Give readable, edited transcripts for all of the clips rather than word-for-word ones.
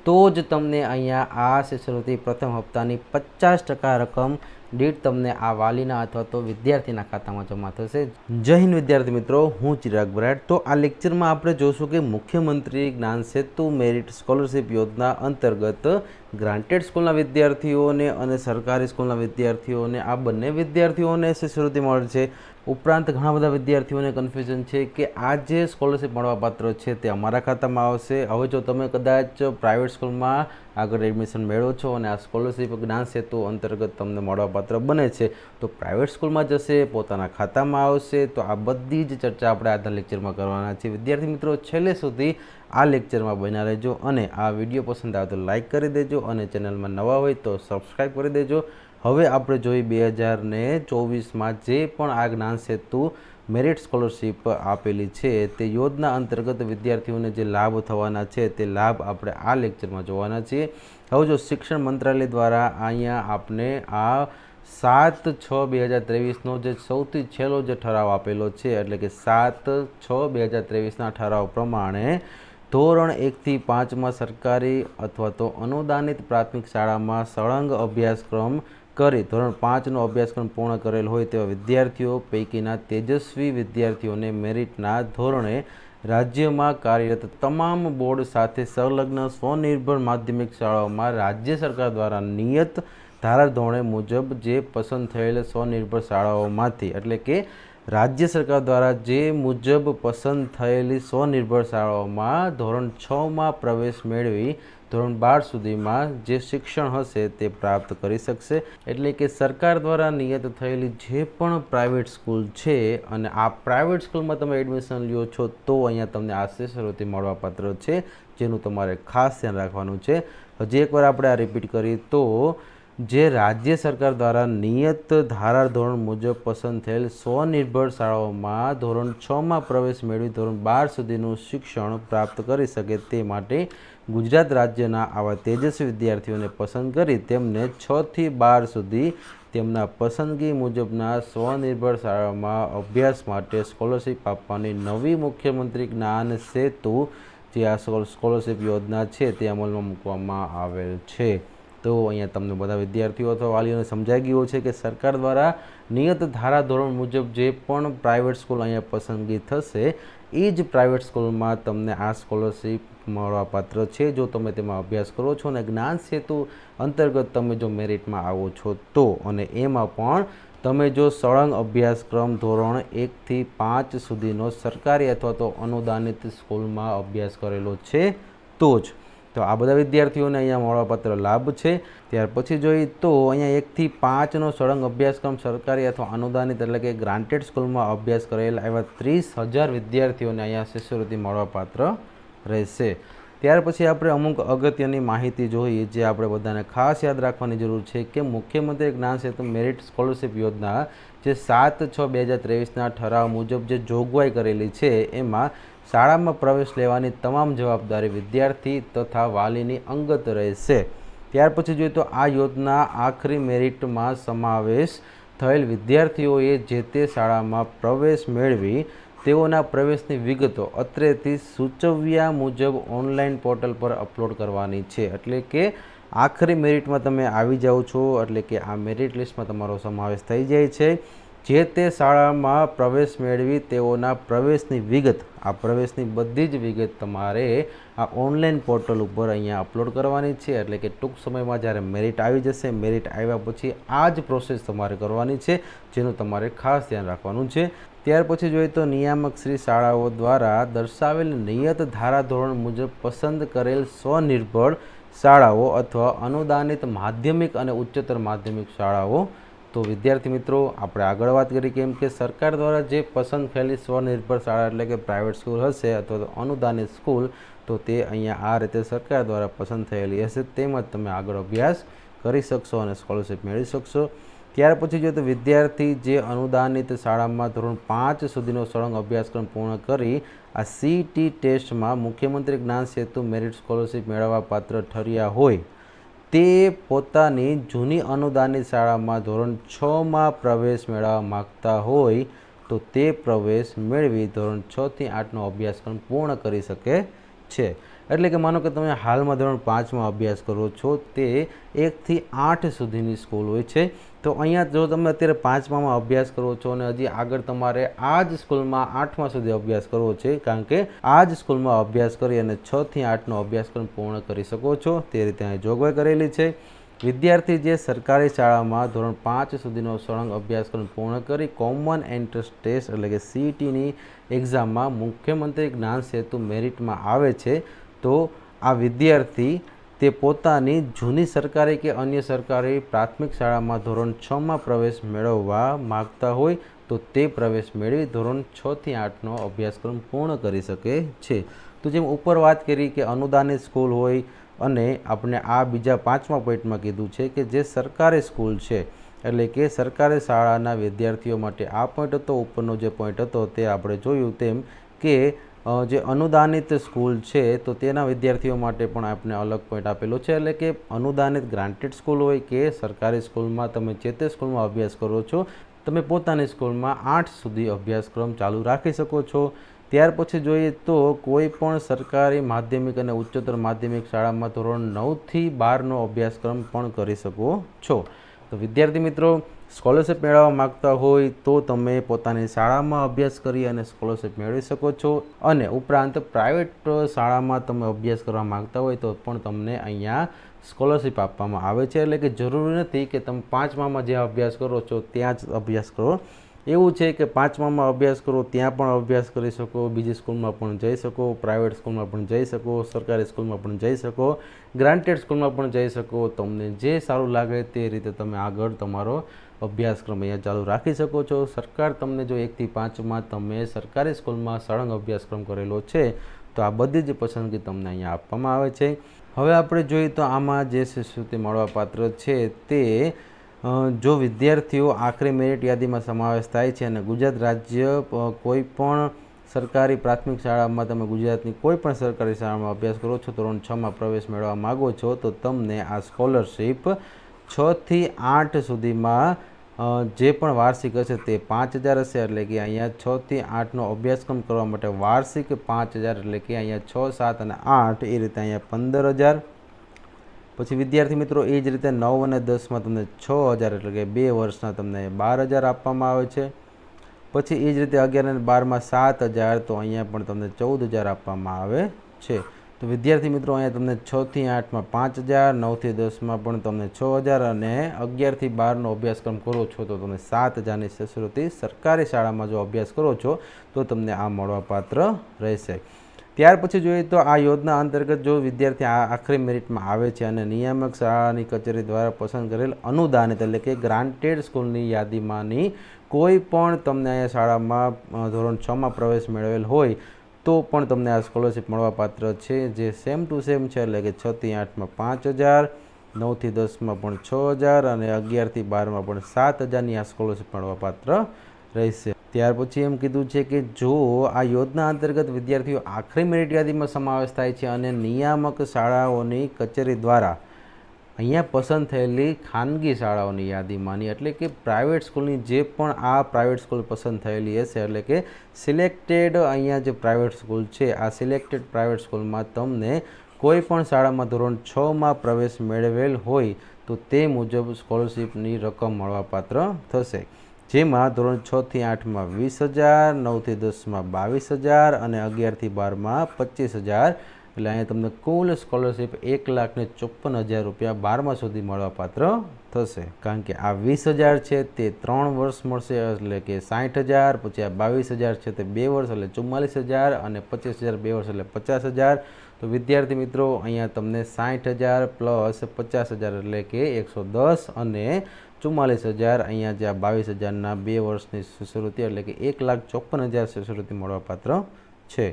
તો જ તમને અહીંયા આ શિષ્યવૃત્તિ પ્રથમ હપ્તાની 50% રકમ દીઠ તમને આ વાલીના અથવા તો વિદ્યાર્થીના ખાતામાં જમા થશે। જય હિન્દ વિદ્યાર્થી મિત્રો, હું ચિરાગ બરાડ। તો આ લેક્ચરમાં આપણે જોશું કે મુખ્યમંત્રી જ્ઞાન સેતુ મેરિટ સ્કોલરશિપ યોજના અંતર્ગત ગ્રાન્ટેડ સ્કૂલના વિદ્યાર્થીઓને અને સરકારી સ્કૂલના વિદ્યાર્થીઓને આ બંને વિદ્યાર્થીઓને શિષ્યવૃત્તિ મળે છે। ઉપરાંત ઘણા બધા વિદ્યાર્થીઓને કન્ફ્યુઝન છે કે આ જે સ્કોલરશિપ મળવાપાત્ર છે તે અમારા ખાતામાં આવશે। હવે જો તમે કદાચ પ્રાઇવેટ સ્કૂલમાં આગળ એડમિશન મેળવો છો અને આ સ્કોલરશિપ જ્ઞાન સેતુ અંતર્ગત તમને મળવાપાત્ર બને છે તો પ્રાઇવેટ સ્કૂલમાં જશે, પોતાના ખાતામાં આવશે। તો આ બધી જ ચર્ચા આપણે આજના લેક્ચરમાં કરવાના છીએ। વિદ્યાર્થી મિત્રો, છેલ્લે સુધી આ લેક્ચરમાં બન્યા રહેજો અને આ વિડીયો પસંદ આવે તો લાઇક કરી દેજો અને ચેનલમાં નવા હોય તો સબસ્ક્રાઈબ કરી દેજો। હવે આપણે જોઈ 2024માં જે પણ આ જ્ઞાન સેતુ મેરિટ સ્કોલરશિપ આપેલી છે તે યોજના અંતર્ગત વિદ્યાર્થીઓને જે લાભ થવાના છે તે લાભ આપણે આ લેક્ચરમાં જોવાના છીએ। હવે જો શિક્ષણ મંત્રાલય દ્વારા અહીંયા આપણે આ 7/6/2023નો જે સૌથી છેલ્લો જે ઠરાવ આપેલો છે એટલે કે 7/6/2023ના ઠરાવ પ્રમાણે ધોરણ 1થી 5માં સરકારી અથવા તો અનુદાનિત પ્રાથમિક શાળામાં સળંગ અભ્યાસક્રમ કરી ધોરણ 5નો અભ્યાસક્રમ પૂર્ણ કરેલ હોય તેવા વિદ્યાર્થીઓ પૈકીના તેજસ્વી વિદ્યાર્થીઓને મેરિટના ધોરણે રાજ્યમાં કાર્યરત તમામ બોર્ડ સાથે સંલગ્ન સ્વનિર્ભર માધ્યમિક શાળાઓમાં રાજ્ય સરકાર દ્વારા નિયત ધારાધોરણે મુજબ જે પસંદ થયેલ સ્વનિર્ભર શાળાઓમાંથી એટલે કે રાજ્ય સરકાર દ્વારા જે મુજબ પસંદ થયેલી સ્વનિર્ભર શાળાઓમાં ધોરણ 6માં પ્રવેશ મેળવી ધોરણ 12 સુધીમાં જે શિક્ષણ હશે તે પ્રાપ્ત કરી શકશે। એટલે કે સરકાર દ્વારા નિયત થયેલી જે પણ પ્રાઇવેટ સ્કૂલ છે અને આ પ્રાઇવેટ સ્કૂલમાં તમે એડમિશન લ્યો છો તો અહીંયા તમને આ શિષ્યવૃત્તિ મળવાપાત્ર છે, જેનું તમારે ખાસ ધ્યાન રાખવાનું છે। હજી એકવાર આપણે આ રિપીટ કરીએ તો જે રાજ્ય સરકાર દ્વારા નિયત ધારાધોરણ મુજબ પસંદ થયેલ સ્વનિર્ભર શાળાઓમાં ધોરણ 6માં પ્રવેશ મેળવી ધોરણ 12 સુધીનું શિક્ષણ પ્રાપ્ત કરી શકે તે માટે ગુજરાત રાજ્યના આવા તેજસ્વી વિદ્યાર્થીઓને પસંદ કરી તેમને 6થી 12 સુધી તેમના પસંદગી મુજબના સ્વનિર્ભર શાળામાં અભ્યાસ માટે સ્કોલરશિપ આપવાની નવી મુખ્યમંત્રી જ્ઞાન સેતુ જે આ સ્કોલરશિપ યોજના છે તે અમલમાં મૂકવામાં આવેલ છે। તો અહીંયા તમને બધા વિદ્યાર્થીઓ અથવા વાલીઓને સમજાઈ ગયું છે કે સરકાર દ્વારા નિયત ધારાધોરણ મુજબ જે પણ પ્રાઇવેટ સ્કૂલ અહીંયા પસંદગી થશે એ જ પ્રાઇવેટ સ્કૂલમાં તમને આ સ્કોલરશિપ મળવાપાત્ર છે જો તમે તેમાં અભ્યાસ કરો છો અને જ્ઞાન સેતુ અંતર્ગત તમે જો મેરિટમાં આવો છો તો, અને એમાં પણ તમે જો સળંગ અભ્યાસક્રમ ધોરણ 1થી 5 સુધીનો સરકારી અથવા તો અનુદાનિત સ્કૂલમાં અભ્યાસ કરેલો છે તો જ। તો આ બધા વિદ્યાર્થીઓને અહીંયા મળવાપાત્ર લાભ છે। ત્યાર પછી જોઈએ તો અહીંયા 1થી 5નો સળંગ અભ્યાસક્રમ સરકારી અથવા અનુદાનિત એટલે કે ગ્રાન્ટેડ સ્કૂલમાં અભ્યાસ કરેલા એવા 30,000 વિદ્યાર્થીઓને અહીંયા શિષ્યવૃત્તિ મળવાપાત્ર રહેશે। ત્યાર પછી આપણે અમુક અગત્યની માહિતી જોઈએ જે આપણે બધાને ખાસ યાદ રાખવાની જરૂર છે કે મુખ્યમંત્રી જ્ઞાન સેતુ મેરિટ સ્કોલરશિપ યોજના જે 7/6/2023ના ઠરાવ મુજબ જે જોગવાઈ કરેલી છે એમાં શાળામાં પ્રવેશ લેવાની તમામ જવાબદારી વિદ્યાર્થી તથા વાલીની અંગત રહેશે। ત્યાર પછી જોઈએ તો આ યોજના આખરી મેરિટમાં સમાવેશ થયેલ વિદ્યાર્થીઓએ જે તે શાળામાં પ્રવેશ મેળવી તેઓના પ્રવેશની વિગતો અત્રેથી સૂચવ્યા મુજબ ઓનલાઈન પોર્ટલ પર અપલોડ કરવાની છે। એટલે કે આખરી મેરિટમાં તમે આવી જાઓ છો એટલે કે આ મેરિટ લિસ્ટમાં તમારો સમાવેશ થઈ જાય છે। જે તે શાળામાં પ્રવેશ મેળવી તેઓના પ્રવેશની વિગત, આ પ્રવેશની બધી જ વિગત તમારે આ ઓનલાઈન પોર્ટલ ઉપર અહીંયા અપલોડ કરવાની છે। એટલે કે ટૂંક સમયમાં જ્યારે મેરિટ આવી જશે, મેરિટ આવ્યા પછી આ જ પ્રોસેસ તમારે કરવાની છે જેનું તમારે ખાસ ધ્યાન રાખવાનું છે। ત્યાર પછી જોઈએ તો નિયામક શ્રી શાળાઓ દ્વારા દર્શાવેલ નિયત ધારાધોરણ મુજબ પસંદ કરેલ સ્વનિર્ભર શાળાઓ અથવા અનુદાનિત માધ્યમિક અને ઉચ્ચતર માધ્યમિક શાળાઓ। તો વિદ્યાર્થી મિત્રો, આપણે આગળ વાત કરી કેમ કે સરકાર દ્વારા જે પસંદ થયેલી સ્વનિર્ભર શાળા એટલે કે પ્રાઇવેટ સ્કૂલ હશે અથવા તો અનુદાનિત સ્કૂલ તો તે અહીંયા આ રીતે સરકાર દ્વારા પસંદ થયેલી હશે તેમાં તમે આગળ અભ્યાસ કરી શકશો અને સ્કોલરશિપ મેળવી શકશો। ત્યાર પછી જો તો વિદ્યાર્થી જે અનુદાનિત શાળામાં ધોરણ 5 સુધીનો સળંગ અભ્યાસક્રમ પૂર્ણ કરી આ CET ટેસ્ટમાં મુખ્યમંત્રી જ્ઞાન સેતુ મેરિટ સ્કોલરશિપ મેળવવા પાત્ર ઠર્યા હોય તે પોતાની જૂની અનુદાનિત શાળામાં ધોરણ 6માં પ્રવેશ મેળવવા માગતા હોય તો તે પ્રવેશ મેળવી ધોરણ 6 થી 8નો અભ્યાસક્રમ પૂર્ણ કરી શકે છે। એટલે કે માનો કે તમે હાલમાં ધોરણ 5માં અભ્યાસ કરો છો, તે 1 થી 8 સુધીની સ્કૂલ હોય છે. તો અહીંયા જો તમે અત્યારે 5માં અભ્યાસ કરો છો અને હજી આગળ તમારે આ જ સ્કૂલમાં 8મા સુધી અભ્યાસ કરવો છે, કારણ કે આ જ સ્કૂલમાં અભ્યાસ કરી અને 6 થી 8નો અભ્યાસક્રમ પૂર્ણ કરી શકો છો, તે રીતે અહીં જોગવાઈ કરેલી છે. વિદ્યાર્થી જે સરકારી શાળામાં ધોરણ 5 સુધીનો સળંગ અભ્યાસક્રમ પૂર્ણ કરી કોમન એન્ટ્રન્સ ટેસ્ટ એટલે કે CETની એક્ઝામમાં મુખ્યમંત્રી જ્ઞાન સેતુ મેરિટમાં આવે છે, તો આ વિદ્યાર્થી તે પોતાની જૂની સરકારી કે અન્ય સરકારી પ્રાથમિક શાળામાં ધોરણ 6માં પ્રવેશ મેળવવા માગતા હોય તો તે પ્રવેશ મેળવી ધોરણ 6 થી 8નો અભ્યાસક્રમ પૂર્ણ કરી શકે છે. તો જેમ ઉપર વાત કરી કે અનુદાનિત સ્કૂલ હોય અને આપણે આ બીજા 5મા પોઈન્ટમાં કીધું છે કે જે સરકારી સ્કૂલ છે, એટલે કે સરકારી શાળાના વિદ્યાર્થીઓ માટે આ પોઈન્ટ હતો. ઉપરનો જે પોઈન્ટ હતો તે આપણે જોયું તેમ કે જે અનુદાનિત સ્કૂલ છે તો તેના વિદ્યાર્થીઓ માટે પણ આપણે અલગ પોઈન્ટ આપેલો છે. એટલે કે અનુદાનિત ગ્રાન્ટેડ સ્કૂલ હોય કે સરકારી સ્કૂલમાં તમે જે તે સ્કૂલમાં અભ્યાસ કરો છો, તમે પોતાની સ્કૂલમાં 8 સુધી અભ્યાસક્રમ ચાલુ રાખી શકો છો. ત્યાર પછી જોઈએ તો કોઈ પણ સરકારી માધ્યમિક અને ઉચ્ચતર માધ્યમિક શાળામાં ધોરણ 9 થી 12નો અભ્યાસક્રમ પણ કરી શકો છો. તો વિદ્યાર્થી મિત્રો, સ્કોલરશિપ મેળવવા માગતા હોય તો તમે પોતાની શાળામાં અભ્યાસ કરી અને સ્કોલરશિપ મેળવી શકો છો, અને ઉપરાંત પ્રાઇવેટ શાળામાં તમે અભ્યાસ કરવા માગતા હોય તો પણ તમને અહીંયા સ્કોલરશિપ આપવામાં આવે છે. એટલે કે જરૂરી નથી કે તમે 5મામાં જે અભ્યાસ કરો છો ત્યાં જ અભ્યાસ કરો. એવું છે કે 5મામાં અભ્યાસ કરો ત્યાં પણ અભ્યાસ કરી શકો, બીજી સ્કૂલમાં પણ જઈ શકો, પ્રાઇવેટ સ્કૂલમાં પણ જઈ શકો, સરકારી સ્કૂલમાં પણ જઈ શકો, ગ્રાન્ટેડ સ્કૂલમાં પણ જઈ શકો. તમને જે સારું લાગે તે રીતે તમે આગળ તમારો અભ્યાસક્રમ અહીંયા ચાલુ રાખી શકો છો. સરકાર તમને જો 1 થી 5માં તમે સરકારી સ્કૂલમાં સળંગ અભ્યાસક્રમ કરેલો છે તો આ બધી જ પસંદગી તમને અહીંયા આપવામાં આવે છે. હવે આપણે જોઈએ તો આમાં જે શિષ્યવૃત્તિ મળવાપાત્ર છે તે જો વિદ્યાર્થીઓ આખરી મેરિટ યાદીમાં સમાવેશ થાય છે અને ગુજરાત રાજ્ય કોઈ પણ સરકારી પ્રાથમિક શાળામાં તમે ગુજરાતની કોઈ પણ સરકારી શાળામાં અભ્યાસ કરો છો, ધોરણ 6માં પ્રવેશ મેળવવા માગો છો, તો તમને આ સ્કોલરશિપ 6 થી 8 સુધીમાં જે પણ વાર્ષિક હશે તે 5,000 હશે. એટલે કે અહીંયા 6 થી 8નો અભ્યાસક્રમ કરવા માટે વાર્ષિક 5,000, એટલે કે અહીંયા 6, 7 અને 8 એ રીતે અહીંયા 15,000. પછી વિદ્યાર્થી મિત્રો એ જ રીતે 9 અને 10માં તમને 6,000 એટલે કે 2 વર્ષના તમને 12,000 આપવામાં આવે છે. પછી એ જ રીતે 11 અને 12માં 7,000, તો અહીંયા પણ તમને 14,000 આપવામાં આવે છે. તો વિદ્યાર્થી મિત્રો અહીંયા તમને 6 થી 8માં 5,000, 9 થી 10માં પણ તમને 6,000 અને 11 થી 12નો અભ્યાસક્રમ કરો છો તો તમને 7,000ની શિષ્યવૃત્તિ સરકારી શાળામાં જો અભ્યાસ કરો છો તો તમને આ મળવાપાત્ર રહેશે. ત્યાર પછી જોઈએ તો આ યોજના અંતર્ગત જો વિદ્યાર્થી આખરી મેરિટમાં આવે છે અને નિયામક શાળાની કચેરી દ્વારા પસંદ કરેલ અનુદાનિત એટલે કે ગ્રાન્ટેડ સ્કૂલની યાદીમાંની કોઈ પણ તમને અહીંયા શાળામાં ધોરણ 6માં પ્રવેશ મેળવેલ હોય તો પણ તમને આ સ્કોલરશિપ મળવાપાત્ર છે, જે સેમ ટુ સેમ છે. એટલે કે 6 થી 8માં 5,000, 9 થી 10માં પણ 6,000 અને 11 થી 12માં પણ 7,000ની આ સ્કોલરશિપ મળવાપાત્ર રહેશે. ત્યાર પછી એમ કીધું છે કે જો આ યોજના અંતર્ગત વિદ્યાર્થીઓ આખરી મેરિટ યાદીમાં સમાવેશ થાય છે અને નિયામક શાળાઓની કચેરી દ્વારા અહીંયા પસંદ થયેલી ખાનગી શાળાઓની યાદીમાંની એટલે કે પ્રાઇવેટ સ્કૂલની જે પણ આ પ્રાઇવેટ સ્કૂલ પસંદ થયેલી હશે, એટલે કે સિલેક્ટેડ અહીંયા જે પ્રાઇવેટ સ્કૂલ છે આ સિલેક્ટેડ પ્રાઇવેટ સ્કૂલમાં તમને કોઈ પણ શાળામાં ધોરણ 6માં પ્રવેશ મેળવેલ હોય તો તે મુજબ સ્કોલરશિપની રકમ મળવાપાત્ર થશે. જેમાં ધોરણ 6 થી 8માં 20,000, 9 થી 10માં 22,000 અને 11 થી 12માં 25,000. એટલે અહીંયા તમને કુલ સ્કોલરશિપ 1,54,000 રૂપિયા 12મા સુધી મળવાપાત્ર થશે. કારણ કે આ 20,000 છે તે 3 વર્ષ મળશે એટલે કે 60,000, પછી આ 22,000 છે તે 2 વર્ષ એટલે 44,000 અને 25,000 2 વર્ષ એટલે 50,000. તો વિદ્યાર્થી મિત્રો અહીંયા તમને 60,000 પ્લસ 50,000 એટલે કે 110 અને 44,000 અહીંયા જે આ 22,000ના 2 વર્ષની શિષ્યવૃત્તિ એટલે કે 1,54,000 શિષ્યવૃત્તિ મળવાપાત્ર છે.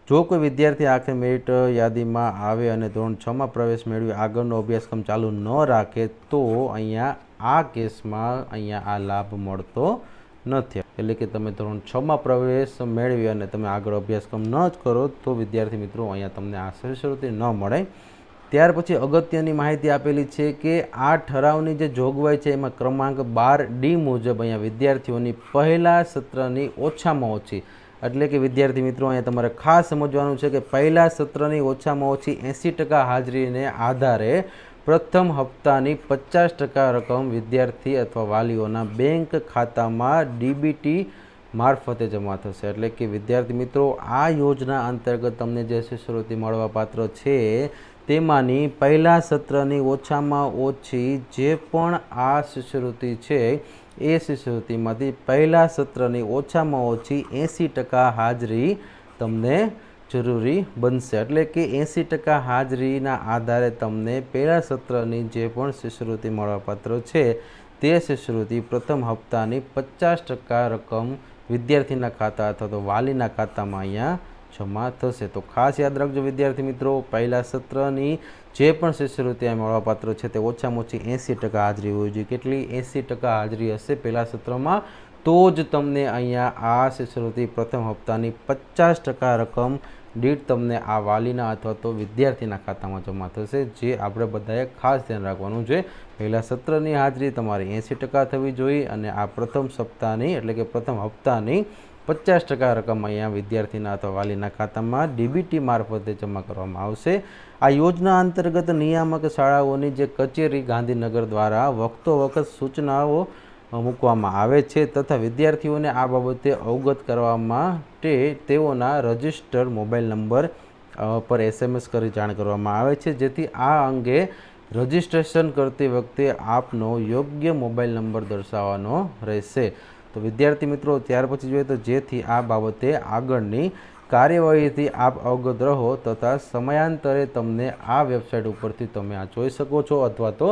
જો કોઈ વિદ્યાર્થી આખરી મેરિટ યાદીમાં આવે અને ધોરણ 6માં પ્રવેશ મેળવી આગળનો અભ્યાસક્રમ ચાલુ ન રાખે તો અહીંયા આ કેસમાં અહીંયા આ લાભ મળતો નથી. એટલે કે તમે ધોરણ 6માં પ્રવેશ મેળવી અને તમે આગળ અભ્યાસક્રમ ન જ કરો તો વિદ્યાર્થી મિત્રો અહીંયા તમને આ શિષ્યવૃત્તિ ન મળે. ત્યાર પછી અગત્યની માહિતી આપેલી છે કે આ ઠરાવની જે જોગવાઈ છે એમાં ક્રમાંક 12D મુજબ અહીંયા વિદ્યાર્થીઓની પહેલા સત્રની ઓછામાં ઓછી એટલે કે વિદ્યાર્થી મિત્રો અહીંયા તમારે ખાસ સમજવાનું છે કે પહેલા સત્રની ઓછામાં ઓછી 80% હાજરીને આધારે પ્રથમ હપ્તાની 50% રકમ વિદ્યાર્થી અથવા વાલીઓના બેંક ખાતામાં ડીબીટી મારફતે જમા થશે। એટલે કે વિદ્યાર્થી મિત્રો આ યોજના અંતર્ગત તમને જે શિષ્યવૃત્તિ મળવાપાત્ર છે તેમાંની પહેલા સત્રની ઓછામાં ઓછી જે પણ આ શિષ્યવૃત્તિ છે એ શિષ્યવૃત્તિમાંથી પહેલા સત્રની ઓછામાં ઓછી 80% હાજરી તમને જરૂરી બનશે। એટલે કે 80% હાજરીના આધારે તમને પહેલા સત્રની જે પણ શિષ્યવૃત્તિ મળવાપાત્ર છે તે શિષ્યવૃત્તિ પ્રથમ હપ્તાની 50% રકમ વિદ્યાર્થીના ખાતા અથવા તો વાલીના ખાતામાં અહીંયા જમા થશે। તો ખાસ યાદ રાખજો વિદ્યાર્થી મિત્રો, પહેલા સત્રની જે પણ શિષ્યવૃત્તિ મળવાપાત્ર છે તે ઓછામાં ઓછી 80% હાજરી હોવી જોઈએ। કેટલી? 80% હાજરી હશે પહેલા સત્રમાં, તો જ તમને અહીંયા આ શિષ્યવૃત્તિ પ્રથમ હપ્તાની 50% રકમ દીઠ તમને આ વાલીના અથવા તો વિદ્યાર્થીના ખાતામાં જમા થશે, જે આપણે બધાએ ખાસ ધ્યાન રાખવાનું છે। પહેલા સત્રની હાજરી તમારી 80% થવી જોઈએ અને આ પ્રથમ સપ્તાહની એટલે કે પ્રથમ હપ્તાની 50% રકમ અહીંયા વિદ્યાર્થીના અથવા વાલીના ખાતામાં ડીબીટી મારફતે જમા કરવામાં આવશે। આ યોજના અંતર્ગત નિયામક શાળાઓની જે કચેરી ગાંધીનગર દ્વારા વખતો વખત સૂચનાઓ મૂકવામાં આવે છે તથા વિદ્યાર્થીઓને આ બાબતે અવગત કરવા માટે તેઓના રજિસ્ટર મોબાઈલ નંબર પર SMS કરી જાણ કરવામાં આવે છે, જેથી આ અંગે રજિસ્ટ્રેશન કરતી વખતે આપનો યોગ્ય મોબાઈલ નંબર દર્શાવવાનો રહેશે। તો વિદ્યાર્થી મિત્રો ત્યાર પછી જોઈએ તો જેથી આ બાબતે આગળની કાર્યવાહીથી આપ અવગત રહો તથા સમયાંતરે તમને આ વેબસાઇટ ઉપરથી તમે આ જોઈ શકો છો અથવા તો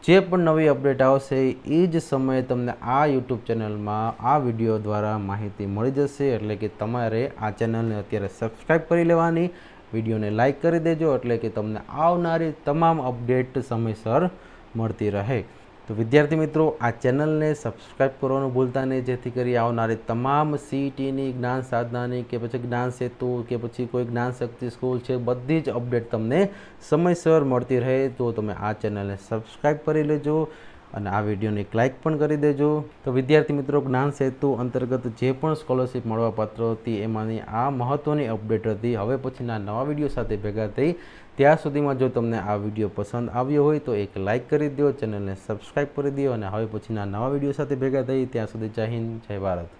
જે પણ નવી અપડેટ આવશે એ જ સમયે તમને આ યુટ્યુબ ચેનલમાં આ વિડીયો દ્વારા માહિતી મળી જશે। એટલે કે તમારે આ ચેનલને અત્યારે સબસ્ક્રાઈબ કરી લેવાની, વિડીયોને લાઇક કરી દેજો એટલે કે તમને આવનારી તમામ અપડેટ સમયસર મળતી રહે। તો વિદ્યાર્થી મિત્રો આ ચેનલને સબસ્ક્રાઈબ કરવાનું ભૂલતા નહીં, જેથી કરી આવનારી તમામ CETની, જ્ઞાન સાધનાની કે પછી જ્ઞાન સેતુ કે પછી કોઈ જ્ઞાન શક્તિ સ્કૂલ છે બધી જ અપડેટ તમને સમયસર મળતી રહે। તો તમે આ ચેનલને સબસ્ક્રાઈબ કરી લેજો અને આ વિડીયોને એક લાઇક પણ કરી દેજો। તો વિદ્યાર્થી મિત્રો જ્ઞાન સેતુ અંતર્ગત જે પણ સ્કોલરશિપ મળવાપાત્ર હતી એમાંની આ મહત્ત્વની અપડેટ હતી। હવે પછીના નવા વિડીયો સાથે ભેગા થઈ, ત્યાં સુધીમાં જો તમને આ વિડીયો પસંદ આવ્યો હોય તો એક લાઇક કરી દો, ચેનલને સબસ્ક્રાઈબ કરી દો અને હવે પછીના નવા વિડીયો સાથે ભેગા થઈ, ત્યાં સુધી જય હિન્દ, જય ભારત।